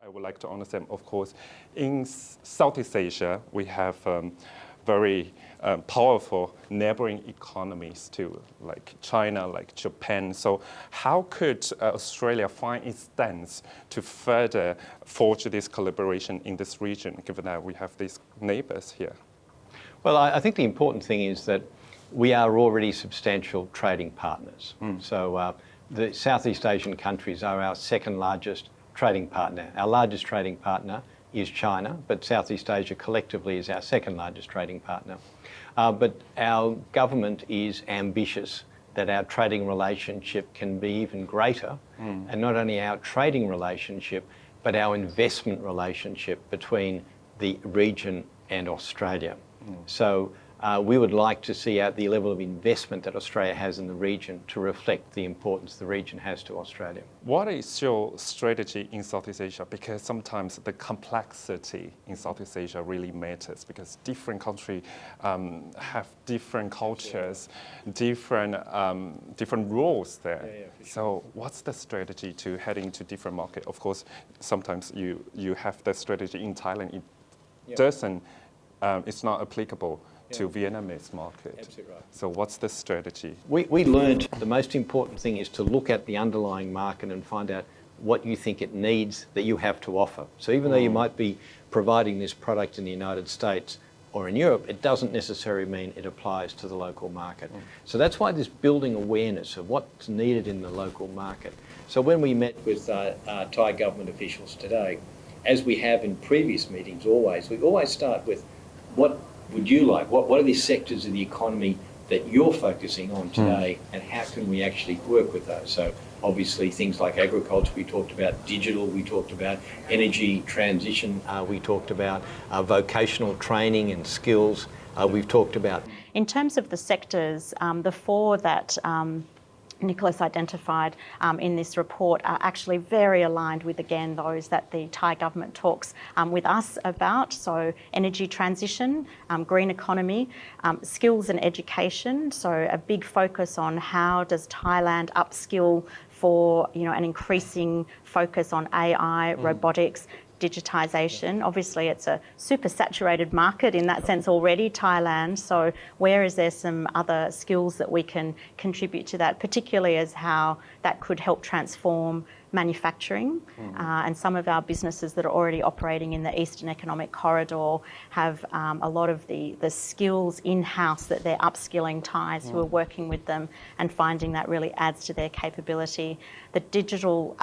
I would like to understand, of course, in Southeast Asia, we have very powerful neighboring economies too, like China, like Japan. So how could Australia find its stance to further forge this collaboration in this region, given that we have these neighbors here? Well, I think the important thing is that we are already substantial trading partners. So the Southeast Asian countries are our second largest trading partner. Our largest trading partner is China, but Southeast Asia collectively is our second largest trading partner. But our government is ambitious that our trading relationship can be even greater, and not only our trading relationship, but our investment relationship between the region and Australia. So we would like to see the level of investment that Australia has in the region to reflect the importance the region has to Australia. What is your strategy in Southeast Asia? Because sometimes the complexity in Southeast Asia really matters, because different countries have different cultures, different rules there. So what's the strategy to head into different markets? Of course, sometimes you have the strategy in Thailand. It doesn't, it's not applicable to Vietnamese market. Absolutely right. So what's the strategy? We learned the most important thing is to look at the underlying market and find out what you think it needs that you have to offer. So even though you might be providing this product in the United States or in Europe, it doesn't necessarily mean it applies to the local market. So that's why this building awareness of what's needed in the local market. So when we met with Thai government officials today, as we have in previous meetings we always start with what would you like? What are the sectors of the economy that you're focusing on today, and how can we actually work with those? So obviously things like agriculture we talked about, digital we talked about, energy transition we talked about, vocational training and skills we've talked about. In terms of the sectors, the four that Nicholas identified in this report are actually very aligned with, again, those that the Thai government talks with us about. So energy transition, green economy, skills and education. So a big focus on how does Thailand upskill for an increasing focus on AI, robotics, digitisation. Obviously, it's a super saturated market in that sense already, Thailand. So where is there some other skills that we can contribute to that, particularly as how that could help transform manufacturing. And some of our businesses that are already operating in the Eastern Economic Corridor have a lot of the skills in-house that they're upskilling Thais who are working with them, and finding that really adds to their capability. The digital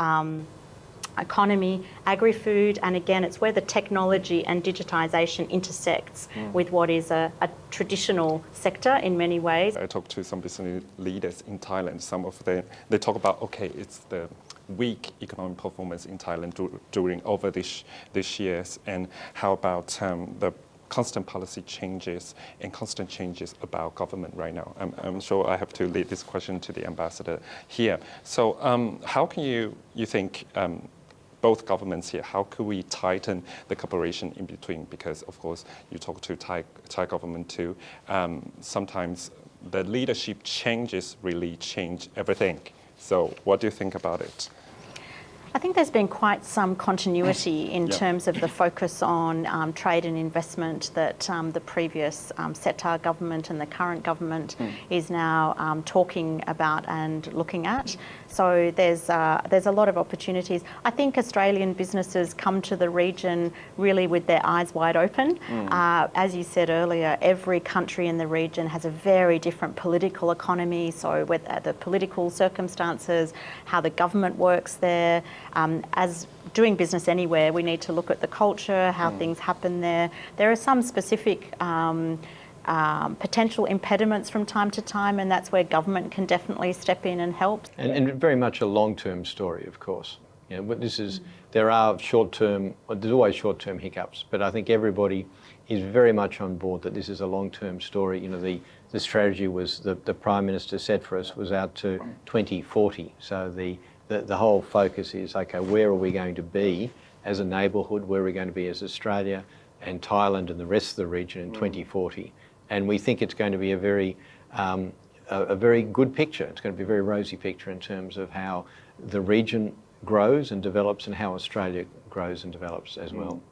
economy, agri-food, and again, it's where the technology and digitisation intersects with what is a traditional sector in many ways. I talked to some business leaders in Thailand. Some of them, they talk about, okay, it's the weak economic performance in Thailand during over this years, and how about the constant policy changes and constant changes about government right now. I'm sure I have to lead this question to the ambassador here. So how can you think, both governments here, how could we tighten the cooperation in between? Because of course, you talk to Thai government too. Sometimes the leadership changes really change everything. So what do you think about it? I think there's been quite some continuity in terms of the focus on trade and investment that the previous Setar government and the current government is now talking about and looking at. So there's a lot of opportunities. I think Australian businesses come to the region really with their eyes wide open. As you said earlier, every country in the region has a very different political economy. So with the political circumstances, how the government works there. As doing business anywhere, we need to look at the culture, how things happen there. There are some specific potential impediments from time to time, and that's where government can definitely step in and help. And very much a long-term story, of course. But there are short-term, there's always short-term hiccups, but I think everybody is very much on board that this is a long-term story. The strategy was, the Prime Minister set for us, was out to 2040. So the whole focus is, okay, where are we going to be as a neighbourhood? Where are we going to be as Australia and Thailand and the rest of the region in 2040? And we think it's going to be a very good picture. It's going to be a very rosy picture in terms of how the region grows and develops and how Australia grows and develops as well.